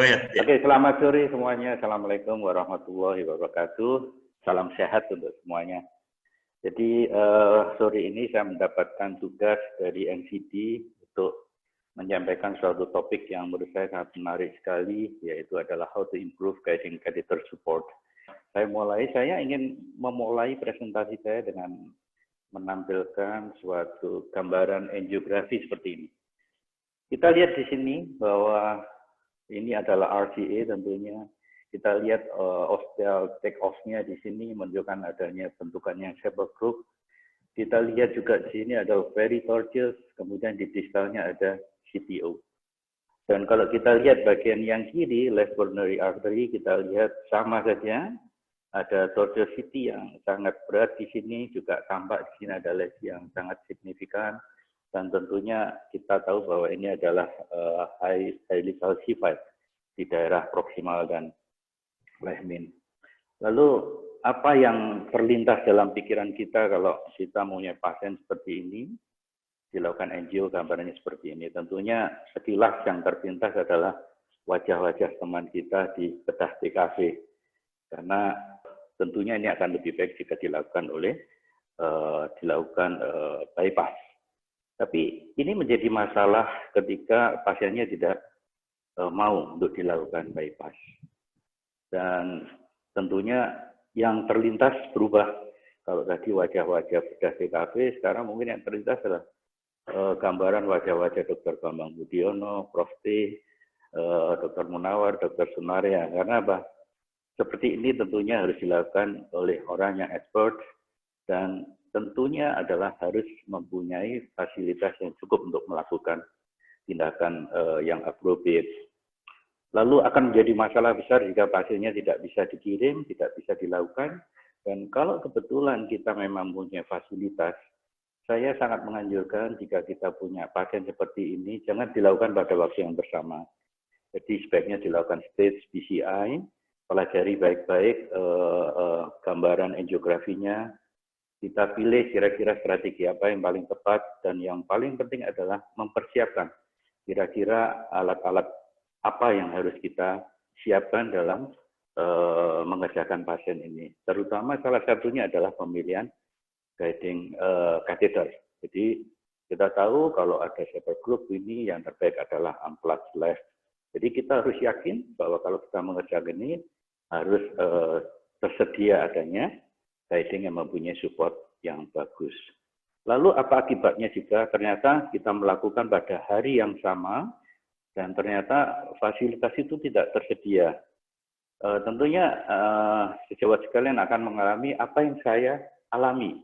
Go ahead. Oke, selamat sore semuanya. Assalamualaikum warahmatullahi wabarakatuh. Salam sehat untuk semuanya. Jadi sore ini saya mendapatkan tugas dari NCD untuk menyampaikan suatu topik yang menurut saya sangat menarik sekali, yaitu adalah how to improve guiding creditor support. Saya ingin memulai presentasi saya dengan menampilkan suatu gambaran angiografi seperti ini. Kita lihat di sini bahwa ini adalah RCA tentunya. Kita lihat osteal take-off-nya di sini menunjukkan adanya bentukannya shape group. Kita lihat juga di sini ada very tortuous, kemudian di distalnya ada CTO. Dan kalau kita lihat bagian yang kiri, left coronary artery, kita lihat sama saja. Ada tortuosity yang sangat berat di sini, juga tampak di sini ada lesi yang sangat signifikan. Dan tentunya kita tahu bahwa ini adalah highly calcified di daerah proksimal dan lehmin. Lalu apa yang terlintas dalam pikiran kita kalau kita punya pasien seperti ini, dilakukan angio gambarannya seperti ini. Tentunya sekilas yang terpintas adalah wajah-wajah teman kita di bedah TKV. Karena tentunya ini akan lebih baik jika dilakukan bypass. Tapi ini menjadi masalah ketika pasiennya tidak mau untuk dilakukan bypass. Dan tentunya yang terlintas berubah. Kalau tadi wajah-wajah bedah TKV, sekarang mungkin yang terlintas adalah gambaran wajah-wajah Dr. Bambang Budiono, Prof. T, Dr. Munawar, Dr. Sunaria. Karena apa? Seperti ini tentunya harus dilakukan oleh orang yang expert dan tentunya adalah harus mempunyai fasilitas yang cukup untuk melakukan tindakan yang appropriate. Lalu akan menjadi masalah besar jika pasiennya tidak bisa dikirim, tidak bisa dilakukan. Dan kalau kebetulan kita memang punya fasilitas, saya sangat menganjurkan jika kita punya pasien seperti ini, jangan dilakukan pada waktu yang bersama. Jadi sebaiknya dilakukan stage PCI, pelajari baik-baik gambaran angiografinya, kita pilih kira-kira strategi apa yang paling tepat, dan yang paling penting adalah mempersiapkan kira-kira alat-alat apa yang harus kita siapkan dalam mengerjakan pasien ini. Terutama salah satunya adalah pemilihan guiding catheter. Jadi kita tahu kalau ada shape group ini yang terbaik adalah unplugged left. Jadi kita harus yakin bahwa kalau kita mengerjakan ini harus tersedia adanya guiding yang mempunyai support yang bagus. Lalu apa akibatnya jika ternyata kita melakukan pada hari yang sama dan ternyata fasilitas itu tidak tersedia? Tentunya sejawat sekalian akan mengalami apa yang saya alami.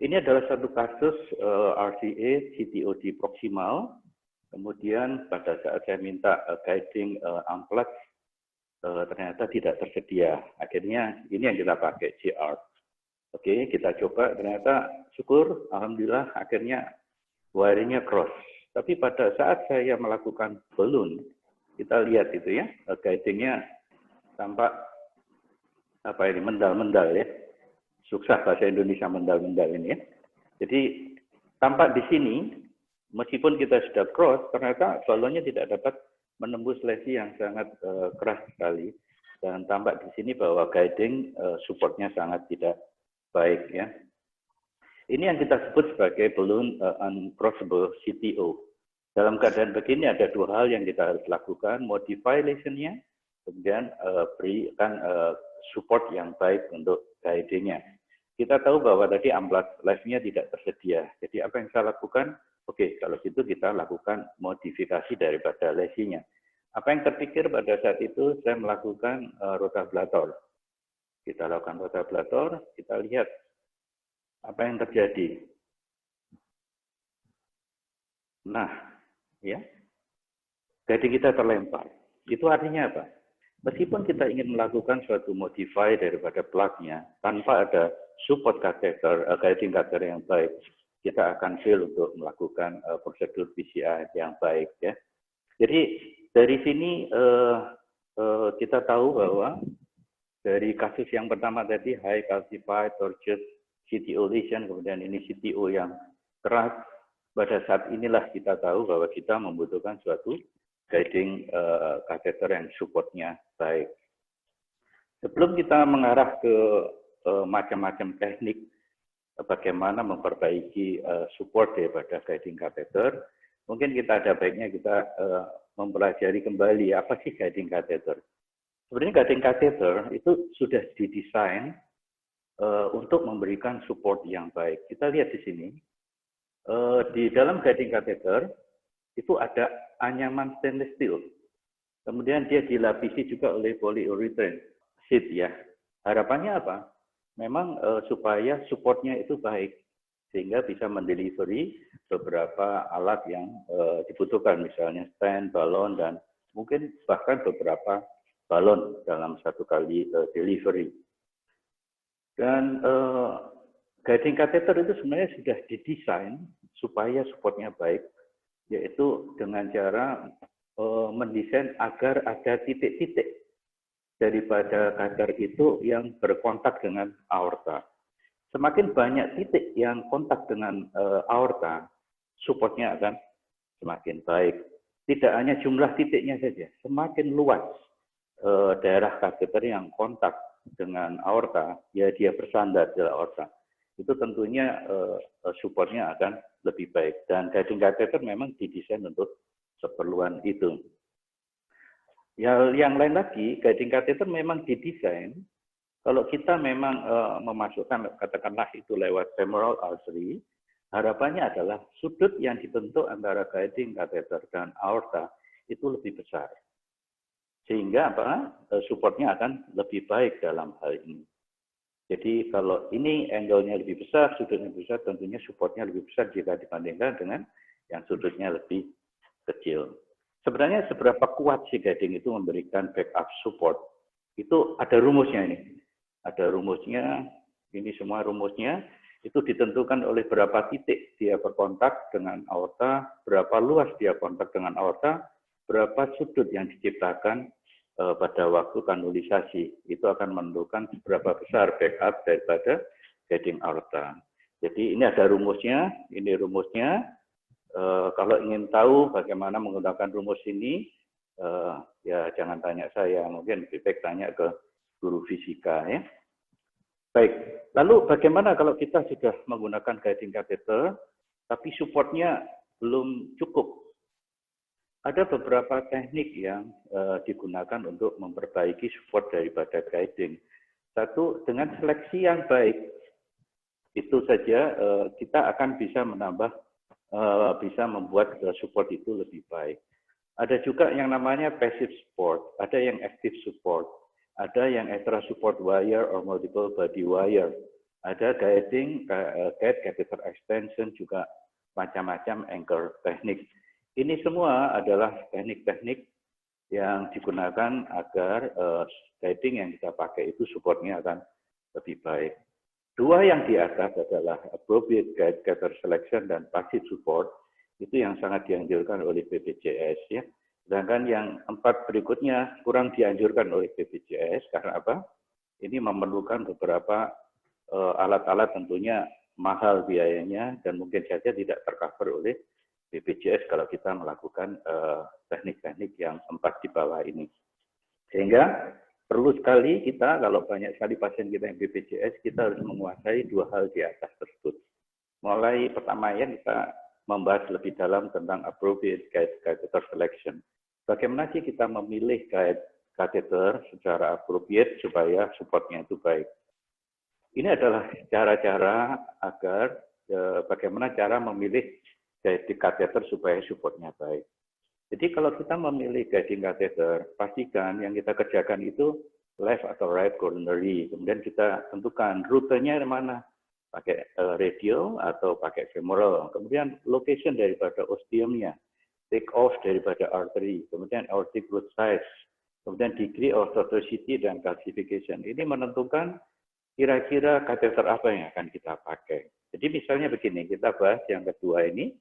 Ini adalah satu kasus RCA CTO di proksimal. Kemudian pada saat saya minta guiding unplugged, ternyata tidak tersedia. Akhirnya ini yang kita pakai CR. Oke, kita coba, ternyata syukur, alhamdulillah akhirnya wiringnya cross. Tapi pada saat saya melakukan balloon, kita lihat itu ya, guidingnya tampak apa ini, mendal-mendal ya. Susah bahasa Indonesia mendal-mendal ini ya. Jadi tampak di sini, meskipun kita sudah cross, ternyata balonnya tidak dapat menembus lesi yang sangat keras sekali. Dan tampak di sini bahwa guiding supportnya sangat tidak baik ya. Ini yang kita sebut sebagai balloon uncrossable CTO. Dalam keadaan begini ada dua hal yang kita harus lakukan, modify lesionnya, kemudian berikan support yang baik untuk guidingnya. Kita tahu bahwa tadi unplugged left-nya tidak tersedia. Jadi apa yang saya lakukan? Oke, kalau gitu kita lakukan modifikasi daripada lesinya. Apa yang terpikir pada saat itu, saya melakukan rotablator. Kita lakukan rotablator, kita lihat apa yang terjadi. Nah, ya, guiding kita terlempar. Itu artinya apa? Meskipun kita ingin melakukan suatu modify daripada plug-nya, tanpa ada support catheter, guiding catheter yang baik, kita akan fail untuk melakukan prosedur PCI yang baik. Ya. Jadi dari sini kita tahu bahwa dari kasus yang pertama tadi, high calcified, tortuous CTO lesion, kemudian ini CTO yang keras, pada saat inilah kita tahu bahwa kita membutuhkan suatu guiding kateter yang supportnya baik. Sebelum kita mengarah ke macam-macam teknik bagaimana memperbaiki support daripada guiding kateter, mungkin kita ada baiknya kita mempelajari kembali apa sih guiding kateter. Sebenarnya guiding kateter itu sudah didesain untuk memberikan support yang baik. Kita lihat di sini, di dalam guiding kateter itu ada anyaman stainless steel. Kemudian dia dilapisi juga oleh polyurethane sheet ya. Harapannya apa? Memang supaya supportnya itu baik, sehingga bisa mendelivery beberapa alat yang dibutuhkan, misalnya stand, balon, dan mungkin bahkan beberapa balon dalam satu kali delivery. Dan guiding catheter itu sebenarnya sudah didesain supaya supportnya baik, yaitu dengan cara mendesain agar ada titik-titik daripada kateter itu yang berkontak dengan aorta. Semakin banyak titik yang kontak dengan aorta, supportnya akan semakin baik. Tidak hanya jumlah titiknya saja, semakin luas daerah kateter yang kontak dengan aorta, ya dia bersandar di aorta. Itu tentunya supportnya akan lebih baik. Dan guiding catheter memang didesain untuk keperluan itu. Yang lain lagi, guiding catheter memang didesain kalau kita memang memasukkan, katakanlah itu lewat femoral artery, harapannya adalah sudut yang dibentuk antara guiding catheter dan aorta itu lebih besar. Sehingga apa? Supportnya akan lebih baik dalam hal ini. Jadi kalau ini angle-nya lebih besar, sudutnya besar, tentunya supportnya lebih besar jika dibandingkan dengan yang sudutnya lebih kecil. Sebenarnya seberapa kuat si guiding itu memberikan backup support? Itu ada rumusnya ini. Ada rumusnya, ini semua rumusnya, itu ditentukan oleh berapa titik dia berkontak dengan aorta, berapa luas dia kontak dengan aorta, berapa sudut yang diciptakan pada waktu kanulisasi. Itu akan menentukan seberapa besar backup daripada guiding aorta. Jadi ini ada rumusnya, ini rumusnya. Kalau ingin tahu bagaimana menggunakan rumus ini, ya jangan tanya saya, mungkin lebih baik tanya ke guru fisika ya. Baik, lalu bagaimana kalau kita sudah menggunakan guiding catheter, tapi supportnya belum cukup? Ada beberapa teknik yang digunakan untuk memperbaiki support daripada guiding. Satu, dengan seleksi yang baik, itu saja kita akan bisa menambah, bisa membuat support itu lebih baik. Ada juga yang namanya passive support, ada yang active support, ada yang extra support wire or multiple body wire, ada guiding, guide catheter extension, juga macam-macam anchor teknik. Ini semua adalah teknik-teknik yang digunakan agar guiding yang kita pakai itu supportnya akan lebih baik. Dua yang di atas adalah appropriate guide catheter selection dan passive support, itu yang sangat dianjurkan oleh BPJS ya. Sedangkan yang 4 berikutnya kurang dianjurkan oleh BPJS karena apa? Ini memerlukan beberapa alat-alat tentunya mahal biayanya dan mungkin saja tidak tercover oleh BPJS kalau kita melakukan teknik-teknik yang 4 di bawah ini. Sehingga perlu sekali kita, kalau banyak sekali pasien kita yang BPJS, kita harus menguasai 2 hal di atas tersebut. Mulai pertama ya kita membahas lebih dalam tentang appropriate guide catheter selection. Bagaimana sih kita memilih guide catheter secara appropriate supaya supportnya itu baik. Ini adalah cara-cara agar bagaimana cara memilih guiding catheter supaya supportnya baik. Jadi kalau kita memilih guiding catheter, pastikan yang kita kerjakan itu left atau right coronary. Kemudian kita tentukan rutenya mana, pakai radial atau pakai femoral. Kemudian location daripada ostiumnya, take off daripada artery, kemudian aortic root size, kemudian degree of tortuosity dan calcification. Ini menentukan kira-kira kateter apa yang akan kita pakai. Jadi misalnya begini, kita bahas yang kedua ini.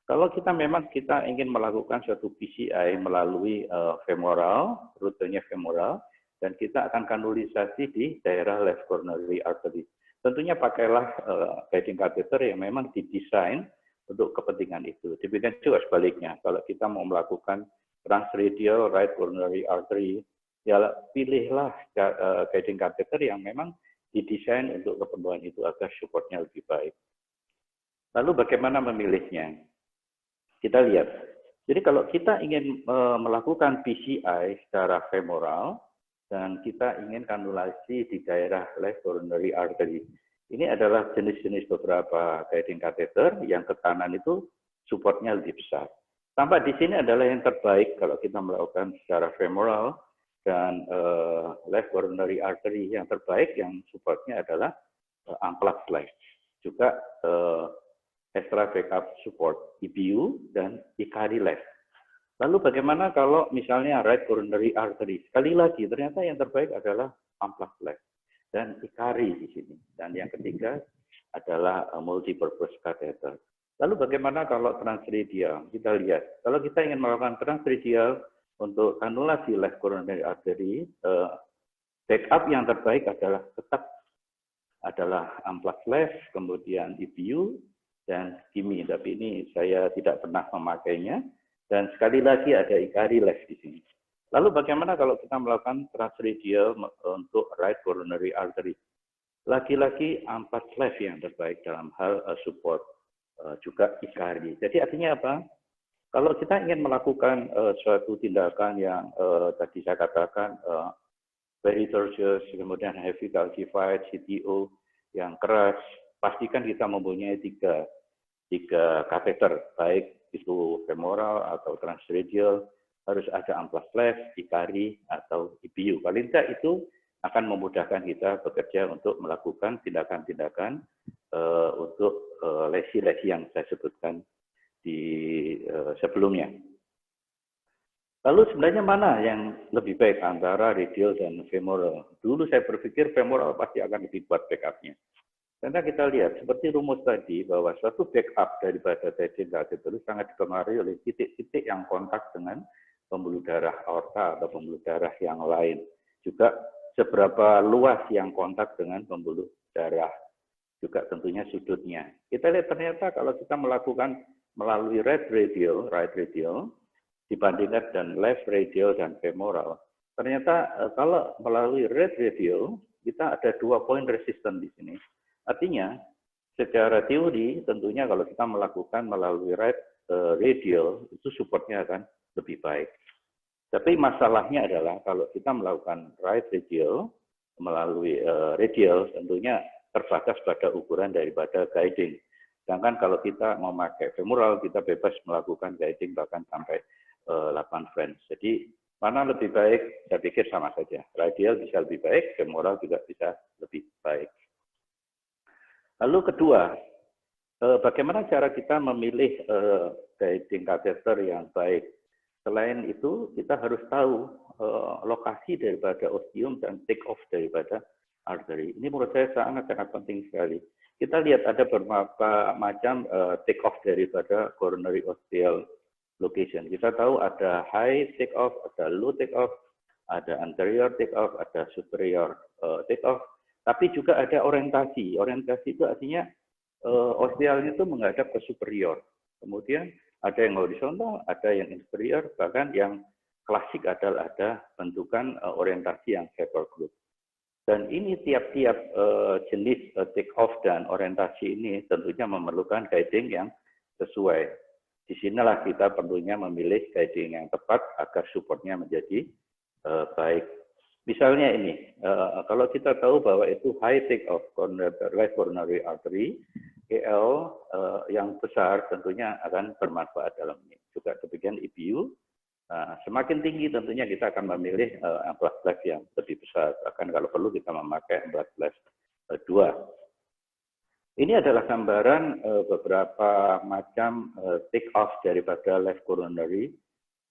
Kalau kita memang kita ingin melakukan suatu PCI melalui femoral, rutenya femoral, dan kita akan kanulisasi di daerah left coronary artery. Tentunya pakailah guiding catheter yang memang didesain untuk kepentingan itu. Demikian juga sebaliknya, kalau kita mau melakukan transradial right coronary artery, ya pilihlah guiding catheter yang memang didesain untuk keperluan itu agar supportnya lebih baik. Lalu bagaimana memilihnya? Kita lihat. Jadi kalau kita ingin melakukan PCI secara femoral dan kita ingin kanulasi di daerah left coronary artery, ini adalah jenis-jenis beberapa guiding catheter yang ke kanan itu supportnya lebih besar. Tampak di sini adalah yang terbaik kalau kita melakukan secara femoral dan left coronary artery yang terbaik yang supportnya adalah unplugged left. Juga extra backup support EBU dan ICARI left. Lalu bagaimana kalau misalnya right coronary artery? Sekali lagi ternyata yang terbaik adalah unplugged left dan ICARI di sini. Dan yang ketiga adalah multipurpose catheter. Lalu bagaimana kalau transradial? Kita lihat. Kalau kita ingin melakukan transradial untuk kanulasi left coronary artery, backup yang terbaik adalah tetap adalah unplugged left, kemudian EBU dan KIMI. Tapi ini saya tidak pernah memakainya. Dan sekali lagi ada ICARI left di sini. Lalu bagaimana kalau kita melakukan transradial untuk right coronary artery? Lagi-lagi unplugged left yang terbaik dalam hal support, juga ICARI. Jadi artinya apa? Kalau kita ingin melakukan suatu tindakan yang tadi saya katakan very tortuous, kemudian heavy calcified, CTO yang keras, pastikan kita mempunyai tiga katheter, baik itu femoral atau transradial, harus ada unplugged left, ICARI, atau EBU. Paling tidak itu akan memudahkan kita bekerja untuk melakukan tindakan-tindakan untuk lesi-lesi yang saya sebutkan di sebelumnya. Lalu sebenarnya mana yang lebih baik antara radial dan femoral? Dulu saya berpikir femoral pasti akan lebih kuat backupnya. Karena kita lihat seperti rumus tadi bahwa suatu backup daripada guiding catheter itu sangat dipengaruhi oleh titik-titik yang kontak dengan pembuluh darah aorta atau pembuluh darah yang lain. Juga seberapa luas yang kontak dengan pembuluh darah. Juga tentunya sudutnya. Kita lihat ternyata kalau kita melakukan melalui right radial dibandingkan dan left radial dan femoral. Ternyata kalau melalui right radial kita ada 2 poin resisten di sini. Artinya, secara teori tentunya kalau kita melakukan melalui right radial, itu supportnya akan lebih baik. Tapi masalahnya adalah kalau kita melakukan right radial, melalui radial tentunya terbatas pada ukuran daripada guiding. Sedangkan kalau kita memakai femoral, kita bebas melakukan guiding bahkan sampai 8 French. Jadi, mana lebih baik? Saya pikir sama saja. Radial bisa lebih baik, femoral juga bisa lebih baik. Lalu kedua, bagaimana cara kita memilih guiding catheter yang baik? Selain itu, kita harus tahu lokasi daripada ostium dan take off daripada arteri. Ini menurut saya sangat-sangat penting sekali. Kita lihat ada beberapa macam take off daripada coronary ostial location. Kita tahu ada high take off, ada low take off, ada anterior take off, ada superior take off. Tapi juga ada orientasi. Orientasi itu artinya ostialnya itu menghadap ke superior. Kemudian ada yang horizontal, ada yang inferior, bahkan yang klasik adalah ada bentukan orientasi yang hyper group. Dan ini tiap-tiap jenis take off dan orientasi ini tentunya memerlukan guiding yang sesuai. Disinilah kita perlunya memilih guiding yang tepat agar supportnya menjadi baik. Misalnya ini, kalau kita tahu bahwa itu high take off right coronary artery, GL yang besar tentunya akan bermanfaat dalam ini. Juga demikian EBU, semakin tinggi tentunya kita akan memilih unplugged left yang lebih besar. Bahkan kalau perlu kita memakai unplugged left 2. Ini adalah gambaran beberapa macam take off daripada left coronary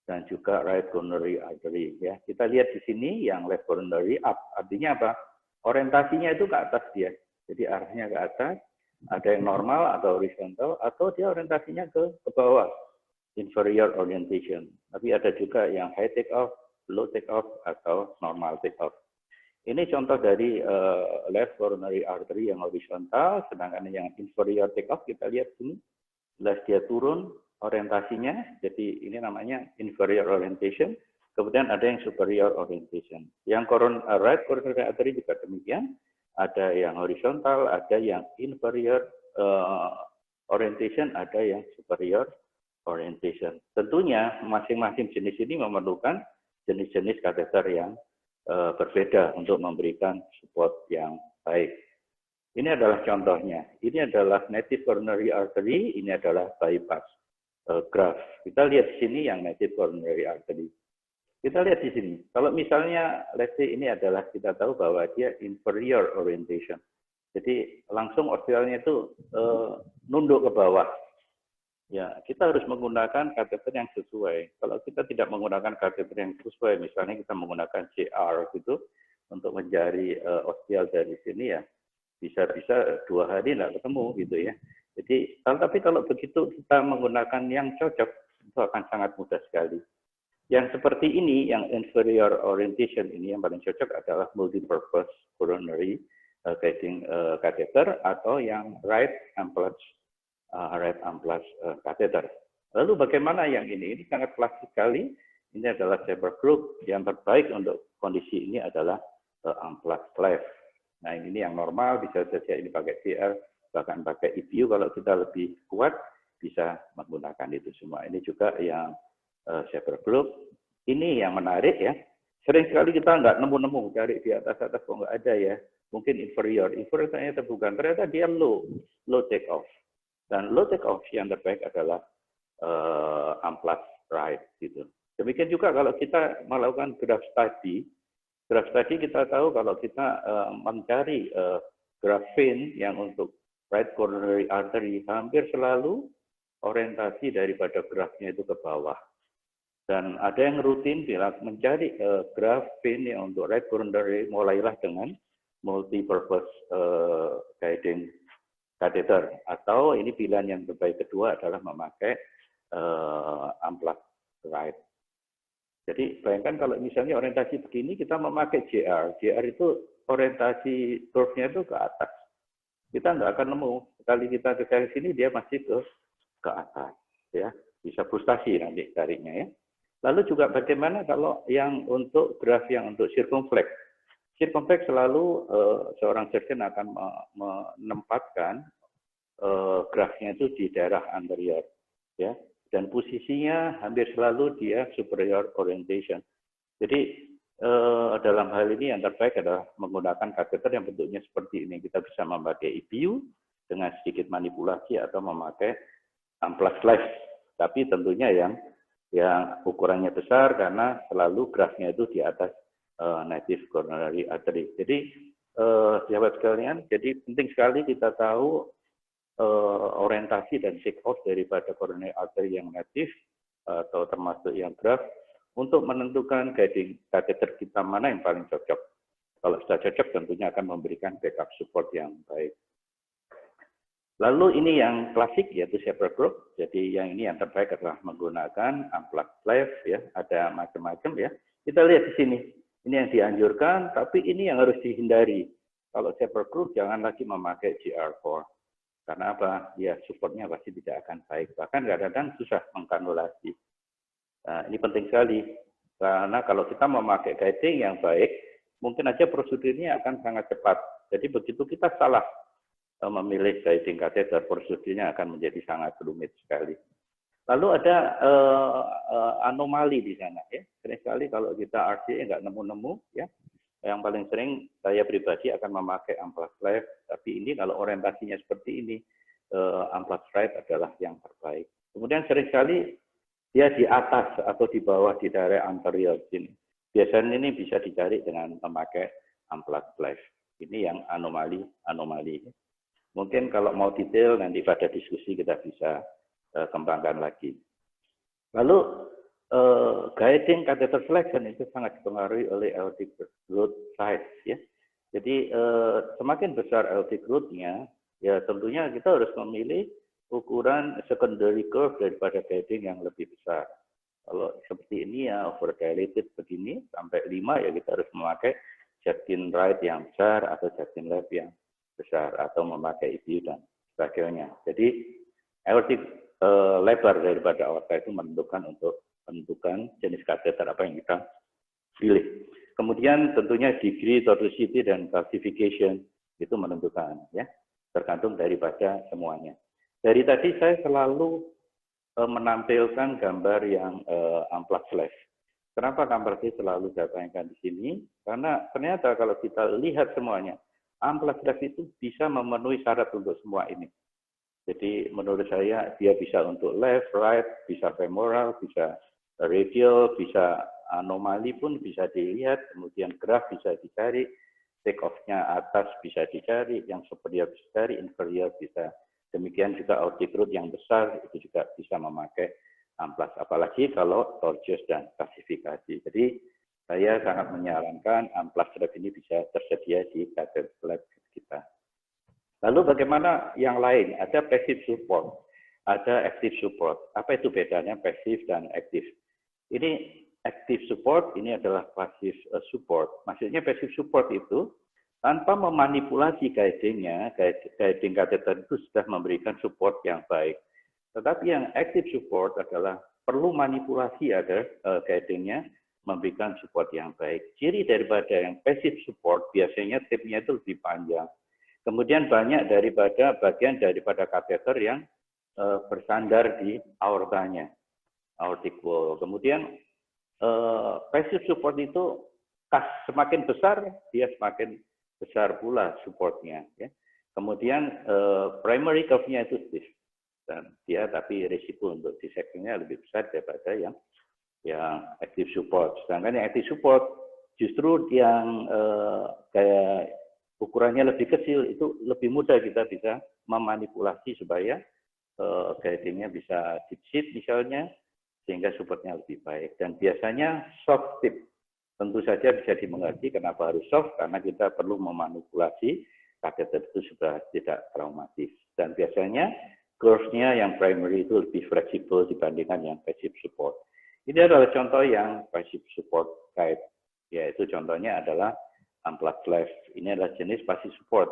dan juga right coronary artery. Ya, kita lihat di sini yang left coronary up, artinya apa? Orientasinya itu ke atas dia. Jadi arahnya ke atas, ada yang normal atau horizontal, atau dia orientasinya ke bawah, inferior orientation. Tapi ada juga yang high take off, low take off, atau normal take off. Ini contoh dari left coronary artery yang horizontal, sedangkan yang inferior take off kita lihat sini, jelas dia turun orientasinya. Jadi ini namanya inferior orientation. Kemudian ada yang superior orientation. Yang right coronary artery juga demikian. Ada yang horizontal, ada yang inferior orientation, ada yang superior orientation. Tentunya masing-masing jenis ini memerlukan jenis-jenis kateter yang berbeda untuk memberikan support yang baik. Ini adalah contohnya. Ini adalah native coronary artery, ini adalah bypass graft. Kita lihat di sini yang native coronary artery. Kita lihat di sini. Kalau misalnya, let's say ini adalah kita tahu bahwa dia inferior orientation. Jadi langsung orbitalnya itu nunduk ke bawah. Ya, kita harus menggunakan kateter yang sesuai. Kalau kita tidak menggunakan kateter yang sesuai, misalnya kita menggunakan JR gitu untuk mencari orbital dari sini ya, bisa-bisa 2 hari tidak ketemu gitu ya. Jadi, tapi kalau begitu kita menggunakan yang cocok, itu akan sangat mudah sekali. Yang seperti ini, yang inferior orientation ini yang paling cocok adalah multipurpose coronary guiding catheter atau yang right amplas catheter. Lalu bagaimana yang ini? Ini sangat klasik sekali. Ini adalah Saber Group. Yang terbaik untuk kondisi ini adalah amplas left. Nah ini yang normal, bisa saja ini pakai CR, bahkan pakai EPU. Kalau kita lebih kuat, bisa menggunakan itu semua. Ini juga yang Saber Group. Ini yang menarik ya. Sering sekali kita nggak nemu-nemu, cari di atas-atas kok nggak ada ya. Mungkin inferior ternyata bukan. Ternyata dia low take off. Dan low take off yang terbaik adalah amplas right gitu. Demikian juga kalau kita melakukan graph study kita tahu kalau kita mencari graph vein yang untuk right coronary artery hampir selalu orientasi daripada graphnya itu ke bawah. Dan ada yang rutin bila mencari graph vein yang untuk right coronary, mulailah dengan multipurpose guiding catheter, atau ini pilihan yang terbaik kedua adalah memakai amplas right. Jadi bayangkan kalau misalnya orientasi begini kita memakai JR itu orientasi curve-nya itu ke atas. Kita nggak akan nemu. Sekali kita ke sini dia masih ke atas, ya. Bisa frustasi nanti tariknya ya. Lalu juga bagaimana kalau yang untuk graf yang untuk circumflex? Circumflex selalu seorang surgeon akan menempatkan grafnya itu di daerah anterior, ya. Dan posisinya hampir selalu dia superior orientation. Jadi dalam hal ini yang terbaik adalah menggunakan kateter yang bentuknya seperti ini. Kita bisa memakai EPU dengan sedikit manipulasi atau memakai amplas left. Tapi tentunya yang ukurannya besar karena selalu grafnya itu di atas native coronary artery. Jadi sahabat sekalian, jadi penting sekali kita tahu orientasi dan take off daripada coronary artery yang native atau termasuk yang graft untuk menentukan guiding kateter kita mana yang paling cocok. Kalau sudah cocok tentunya akan memberikan backup support yang baik. Lalu ini yang klasik yaitu Saber Group. Jadi yang ini yang terbaik adalah menggunakan amplas left ya. Ada macam-macam ya. Kita lihat di sini. Ini yang dianjurkan, tapi ini yang harus dihindari. Kalau Saber Group jangan lagi memakai GR4. Karena apa? Ya supportnya pasti tidak akan baik. Bahkan kadang-kadang susah mengkanulasi. Nah, ini penting sekali. Karena kalau kita memakai guiding yang baik, mungkin aja prosedurnya akan sangat cepat. Jadi begitu kita salah memilih guiding catheter, prosedurnya akan menjadi sangat rumit sekali. Lalu ada anomali di sana ya. Sering sekali kalau kita RCA nggak nemu-nemu ya. Yang paling sering saya pribadi akan memakai amplas left, tapi ini kalau orientasinya seperti ini, amplas right adalah yang terbaik. Kemudian sering sekali dia di atas atau di bawah di daerah anterior sini. Biasanya ini bisa dicari dengan memakai amplas left. Ini yang anomali. Mungkin kalau mau detail nanti pada diskusi kita bisa kembangkan lagi. Lalu guiding catheter selection itu sangat dipengaruhi oleh aortic root size ya. Jadi semakin besar aortic root-nya, ya tentunya kita harus memilih ukuran secondary curve daripada guiding yang lebih besar. Kalau seperti ini ya overdilated begini sampai 5 ya kita harus memakai Justin right yang besar atau Justin left yang besar atau memakai EPU dan sebagainya. Jadi aortic lebar daripada aorta itu menentukan jenis kateter apa yang kita pilih. Kemudian tentunya degree, tortuosity, dan calcification itu menentukan, ya, tergantung daripada semuanya. Dari tadi saya selalu menampilkan gambar yang amplas left. Kenapa gambar ini selalu saya tanyakan di sini? Karena ternyata kalau kita lihat semuanya, amplas left itu bisa memenuhi syarat untuk semua ini. Jadi menurut saya dia bisa untuk left, right, bisa femoral, bisa radial, bisa anomali pun bisa dilihat, kemudian graf bisa dicari, take off-nya atas bisa dicari, yang superior bisa dicari, inferior bisa. Demikian juga aortic root yang besar itu juga bisa memakai amplas, apalagi kalau tortuous dan kalsifikasi. Jadi saya sangat menyarankan amplas left ini bisa tersedia di catheter lab kita. Lalu bagaimana yang lain? Ada passive support, ada active support. Apa itu bedanya passive dan active? Ini active support, ini adalah passive support. Maksudnya passive support itu tanpa memanipulasi guidingnya, guiding catheter itu sudah memberikan support yang baik. Tetapi yang active support adalah perlu manipulasi agar guidingnya memberikan support yang baik. Ciri daripada yang passive support biasanya tipnya itu lebih panjang. Kemudian banyak bagian daripada kateter yang bersandar di aortanya, aortic wall. Kemudian passive support itu semakin besar, dia semakin besar pula supportnya. Ya. Kemudian primary curve-nya itu stiff, dan dia tapi risiko untuk disectionnya lebih besar daripada yang active support. Sedangkan yang active support justru yang kayak ukurannya lebih kecil, itu lebih mudah kita bisa memanipulasi supaya guidingnya bisa deep seat misalnya, sehingga supportnya lebih baik. Dan biasanya soft tip, tentu saja bisa dimengerti kenapa harus soft, karena kita perlu memanipulasi kateter itu sudah tidak traumatis. Dan biasanya curve-nya yang primary itu lebih fleksibel dibandingkan yang passive support. Ini adalah contoh yang passive support guide, yaitu contohnya adalah amplas left. Ini adalah jenis passive support.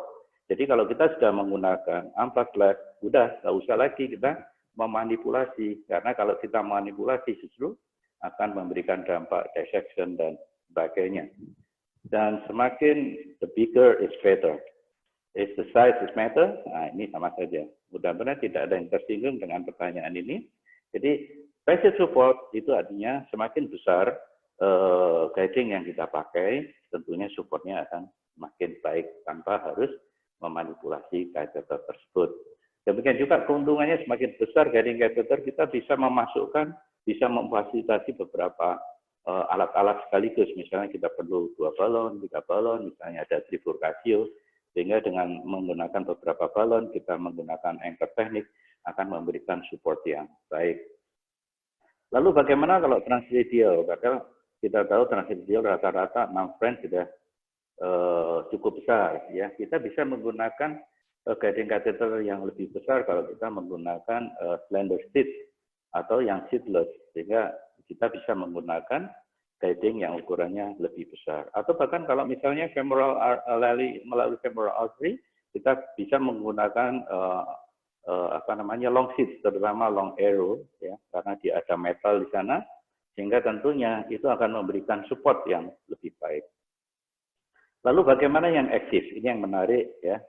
Jadi kalau kita sudah menggunakan amplas left, udah nggak usah lagi kita memanipulasi. Karena kalau kita manipulasi justru akan memberikan dampak dissection dan sebagainya. Dan semakin the bigger is better. Is the size is matter? Nah, ini sama saja. Mudah-mudahan tidak ada yang tersinggung dengan pertanyaan ini. Jadi passive support itu artinya semakin besar guiding yang kita pakai, tentunya supportnya akan semakin baik tanpa harus memanipulasi catheter tersebut. Demikian juga keuntungannya semakin besar guiding catheter, kita bisa memasukkan, bisa memfasilitasi beberapa alat-alat sekaligus. Misalnya kita perlu 2 balon, 3 balon, misalnya ada trifurcatio, sehingga dengan menggunakan beberapa balon, kita menggunakan anchor teknik akan memberikan support yang baik. Lalu bagaimana kalau transradial? Karena kita tahu transradial rata-rata 6 French sudah cukup besar. Ya, kita bisa menggunakan guiding catheter yang lebih besar kalau kita menggunakan slender seat atau yang seatless, sehingga kita bisa menggunakan guiding yang ukurannya lebih besar. Atau bahkan kalau misalnya femoral melalui femoral artery, kita bisa menggunakan long seat, terutama long arrow, ya, karena dia ada metal di sana, sehingga tentunya itu akan memberikan support yang lebih baik. Lalu bagaimana yang aktif? Ini yang menarik, ya.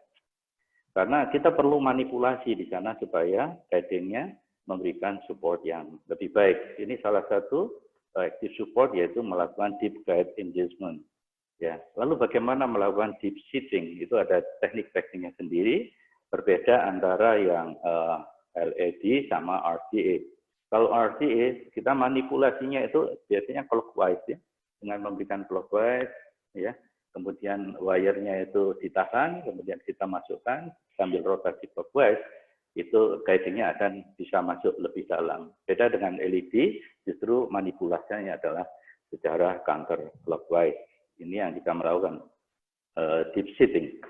Karena kita perlu manipulasi di sana supaya guidingnya memberikan support yang lebih baik. Ini salah satu active support, yaitu melakukan deep guide engagement. Ya. Lalu bagaimana melakukan deep seating? Itu ada teknik-tekniknya sendiri, berbeda antara yang LED sama RTA. Kalau RTA, kita manipulasinya itu biasanya clockwise, ya, dengan memberikan clockwise, ya. Kemudian wire-nya itu ditahan, kemudian kita masukkan sambil rotasi clockwise, itu guiding-nya akan bisa masuk lebih dalam. Beda dengan LED, justru manipulasinya adalah secara counter clockwise. Ini yang kita melakukan deep seating.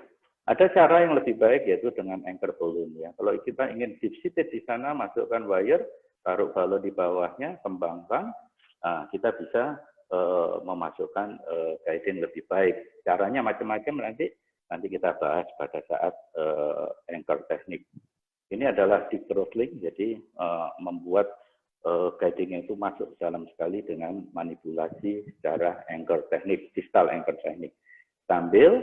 Ada cara yang lebih baik, yaitu dengan anchor balloon, ya. Kalau kita ingin deep seated di sana, masukkan wire, taruh balon di bawahnya, kembangkan, kita bisa memasukkan guiding lebih baik. Caranya macam-macam, nanti kita bahas pada saat anchor teknik. Ini adalah deep throttling, jadi membuat guidingnya itu masuk dalam sekali dengan manipulasi secara anchor teknik, distal anchor teknik, sambil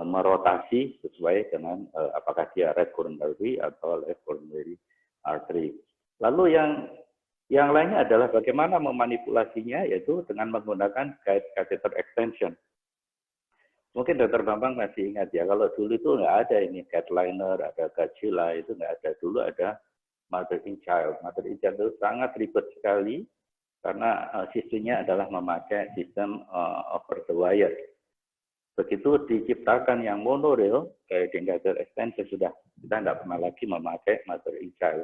merotasi sesuai dengan apakah dia right coronary atau left coronary artery. Lalu yang lainnya adalah bagaimana memanipulasinya, yaitu dengan menggunakan guide catheter extension. Mungkin Dr. Bambang masih ingat ya, kalau dulu itu nggak ada ini guide liner, ada Gagila, itu nggak ada. Dulu ada mother in child. Mother in child itu sangat ribet sekali, karena sistemnya adalah memakai sistem over the wire. Begitu diciptakan yang monorail, guiding catheter extension, sudah kita tidak pernah lagi memakai mother in child.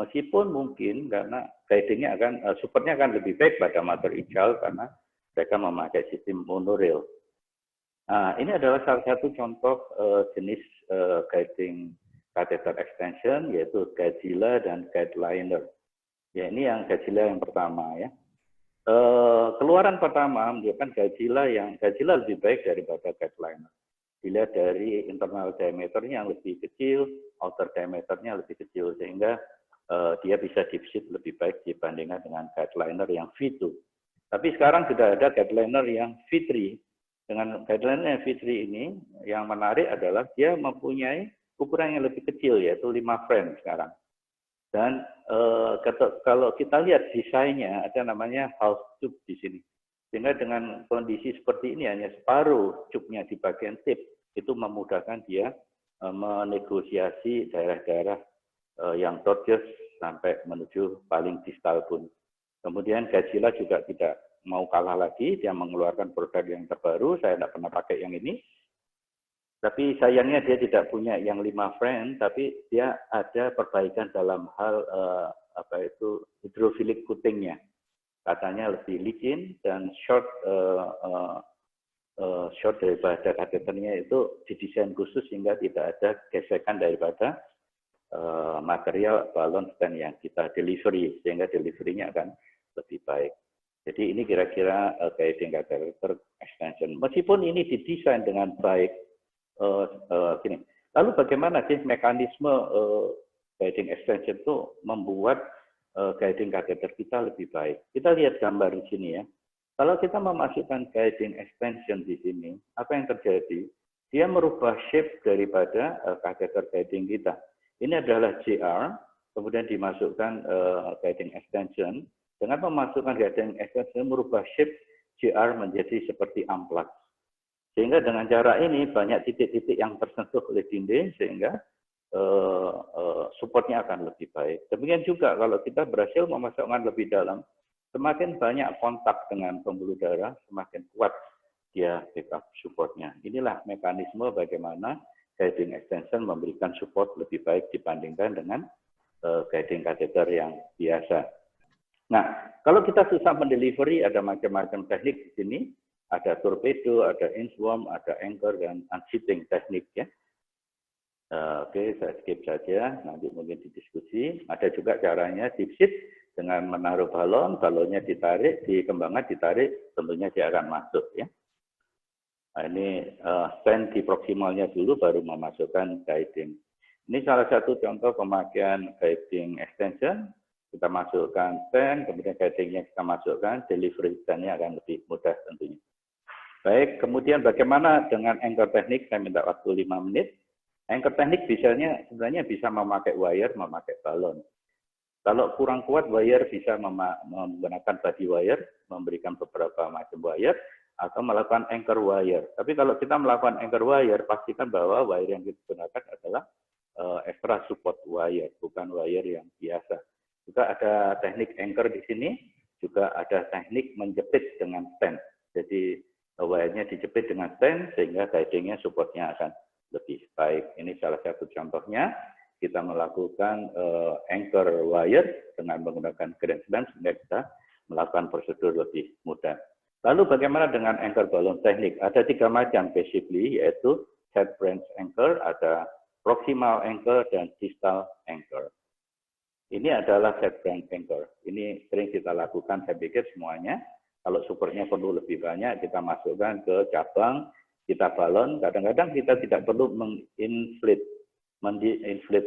Meskipun mungkin karena guidingnya akan, supportnya akan lebih baik pada mother in child karena mereka memakai sistem monorail. Nah, ini adalah salah satu contoh jenis guiding catheter extension, yaitu Gagila dan guide liner. Ya, ini yang Gagila yang pertama ya. Keluaran pertama menunjukkan Gagila lebih baik daripada guide liner. Dilihat dari internal diameternya yang lebih kecil, outer diameternya lebih kecil, sehingga dia bisa defisit lebih baik dibandingkan dengan guide liner yang V2. Tapi sekarang sudah ada guide liner yang V3. Dengan guide liner yang V3 ini, yang menarik adalah dia mempunyai ukuran yang lebih kecil, yaitu 5 frame sekarang. Dan kalau kita lihat desainnya, ada namanya half tube di sini. Sehingga dengan kondisi seperti ini, hanya separuh tube-nya di bagian tip, itu memudahkan dia menegosiasi daerah-daerah yang tortuous sampai menuju paling distal pun. Kemudian Gagila juga tidak mau kalah lagi, dia mengeluarkan produk yang terbaru, saya tidak pernah pakai yang ini. Tapi sayangnya dia tidak punya yang 5 frame, tapi dia ada perbaikan dalam hal hidrofilik coatingnya. Katanya lebih licin dan short daripada kateternya itu didesain khusus sehingga tidak ada gesekan daripada material balon stent yang kita delivery, sehingga deliverynya akan lebih baik. Jadi ini kira-kira guiding catheter extension. Meskipun ini didesain dengan baik, gini. Lalu bagaimana sih mekanisme guiding extension itu membuat guiding catheter kita lebih baik? Kita lihat gambar di sini ya. Kalau kita memasukkan guiding extension di sini, apa yang terjadi? Dia merubah shape daripada catheter guiding kita. Ini adalah JR, kemudian dimasukkan guiding extension. Dengan memasukkan guiding extension, merubah shape JR menjadi seperti amplas. Sehingga dengan cara ini banyak titik-titik yang tersentuh oleh dinding, sehingga supportnya akan lebih baik. Demikian juga kalau kita berhasil memasukkan lebih dalam, semakin banyak kontak dengan pembuluh darah, semakin kuat dia backup supportnya. Inilah mekanisme bagaimana guiding extension memberikan support lebih baik dibandingkan dengan guiding catheter yang biasa. Nah, kalau kita susah mendelivery, ada macam-macam teknik di sini. Ada torpedo, ada inchworm, ada anchor, dan unseating teknik ya. Oke, saya skip saja, nanti mungkin didiskusi. Ada juga caranya defisit dengan menaruh balon, balonnya ditarik, dikembangkan ditarik, tentunya dia akan masuk ya. Nah, ini stand di proximalnya dulu, baru memasukkan guiding. Ini salah satu contoh pemakaian guiding extension. Kita masukkan stand, kemudian guidingnya kita masukkan, delivery stand-nya akan lebih mudah tentunya. Baik, kemudian bagaimana dengan anchor teknik? Saya minta waktu 5 menit. Anchor teknik sebenarnya bisa memakai wire, memakai balon. Kalau kurang kuat, wire bisa menggunakan body wire, memberikan beberapa macam wire, atau melakukan anchor wire. Tapi kalau kita melakukan anchor wire, pastikan bahwa wire yang kita gunakan adalah extra support wire, bukan wire yang biasa. Juga ada teknik anchor di sini, juga ada teknik menjepit dengan stand. Jadi wire-nya dijepit dengan stand sehingga guiding-nya supportnya akan lebih baik. Ini salah satu contohnya. Kita melakukan anchor wire dengan menggunakan grand slam sehingga kita melakukan prosedur lebih mudah. Lalu bagaimana dengan anchor balon teknik? Ada 3 macam basically, yaitu head branch anchor, ada proximal anchor, dan distal anchor. Ini adalah head branch anchor. Ini sering kita lakukan, saya pikir semuanya. Kalau supportnya perlu lebih banyak, kita masukkan ke cabang, kita balon. Kadang-kadang kita tidak perlu menginflate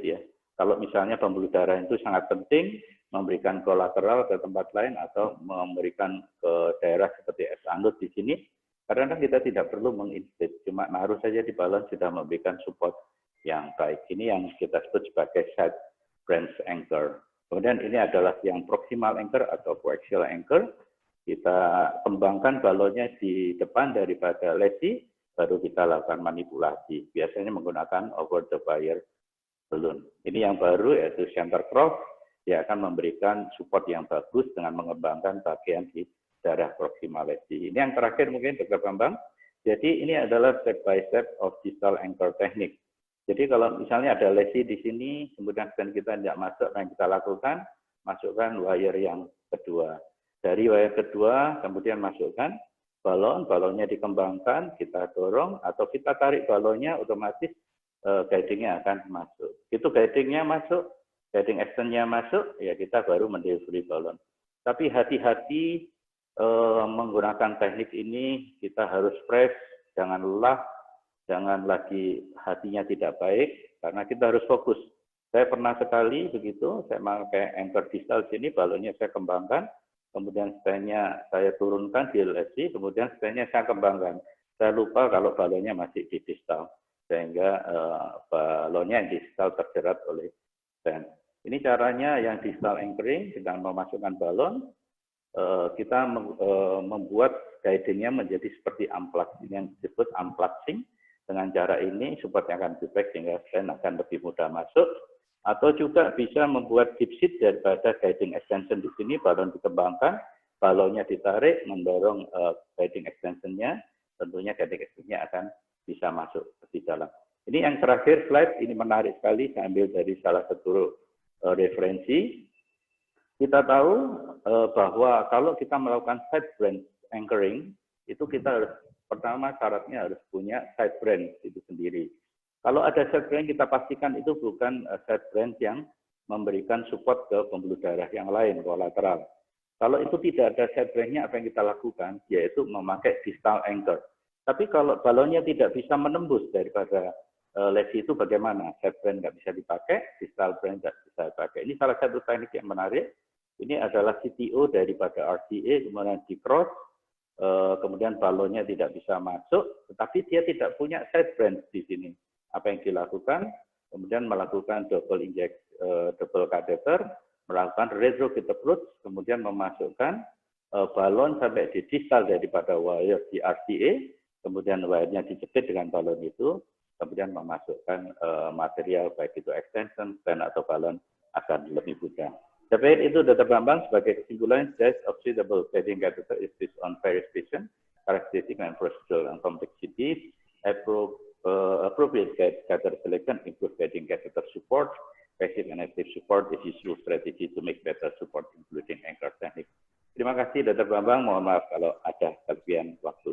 ya. Kalau misalnya pembuluh darah itu sangat penting, memberikan kolateral ke tempat lain atau memberikan ke daerah seperti es anut di sini, karena kita tidak perlu menginflate, cuma naruh saja di balon sudah memberikan support yang baik. Ini yang kita sebut sebagai side branch anchor. Kemudian ini adalah yang proximal anchor atau coaxial anchor. Kita kembangkan balonnya di depan daripada lesi, baru kita lakukan manipulasi. Biasanya menggunakan over the wire balloon. Ini yang baru yaitu center cross. Dia akan memberikan support yang bagus dengan mengembangkan bagian di daerah proximal lesi. Ini yang terakhir mungkin Dr. Bambang. Jadi ini adalah step by step of distal anchor technique. Jadi kalau misalnya ada lesi di sini, kemudian kita tidak masuk, yang kita lakukan, masukkan wire yang kedua. Dari wire kedua, kemudian masukkan balon, balonnya dikembangkan, kita dorong, atau kita tarik balonnya, otomatis guidingnya akan masuk. Itu guidingnya masuk, guiding extensionnya masuk, ya kita baru mendelivery balon. Tapi hati-hati menggunakan teknik ini, kita harus fresh, jangan lelah, jangan lagi hatinya tidak baik, karena kita harus fokus. Saya pernah sekali begitu, saya pakai anchor distal sini, balonnya saya kembangkan, kemudian setnya saya turunkan di lesi, kemudian setnya saya kembangkan. Saya lupa kalau balonnya masih di distal, sehingga balonnya yang distal terjerat oleh stent. Ini caranya yang distal anchoring, dengan memasukkan balon, kita membuat guidingnya menjadi seperti unplugging, yang disebut unplugging. Dengan cara ini supportnya akan feedback sehingga stent akan lebih mudah masuk. Atau juga bisa membuat deep seat daripada guiding extension di sini, balon dikembangkan, balonnya ditarik, mendorong guiding extensionnya, tentunya guiding extensionnya akan bisa masuk di dalam. Ini yang terakhir slide, ini menarik sekali, saya ambil dari salah satu referensi. Kita tahu bahwa kalau kita melakukan side branch anchoring, itu kita harus, pertama syaratnya harus punya side branch itu sendiri. Kalau ada side branch, kita pastikan itu bukan side branch yang memberikan support ke pembuluh darah yang lain, kolateral. Kalau itu tidak ada side branch-nya, apa yang kita lakukan? Yaitu memakai distal anchor. Tapi kalau balonnya tidak bisa menembus daripada lesi itu bagaimana? Side branch nggak bisa dipakai, distal branch nggak bisa dipakai. Ini salah satu teknik yang menarik. Ini adalah CTO daripada RCA, kemudian di cross, kemudian balonnya tidak bisa masuk, tetapi dia tidak punya side branch di sini. Apa yang dilakukan? Kemudian melakukan double catheter, melakukan retrograde approach, kemudian memasukkan balon sampai di distal daripada wire di RCA, kemudian wire-nya dijepit dengan balon itu, kemudian memasukkan material baik itu extension, stent atau balon akan lebih mudah. Tapi itu Dr. Bambang sebagai kesimpulan, test of suitable guiding catheter is based on various patient characteristic and procedural and complexities. Appropriate catheter selection, improve guiding catheter support, passive and active support is useful strategy to make better support, including anchor technique. Terima kasih Dr. Bambang, mohon maaf kalau ada kelebihan waktu.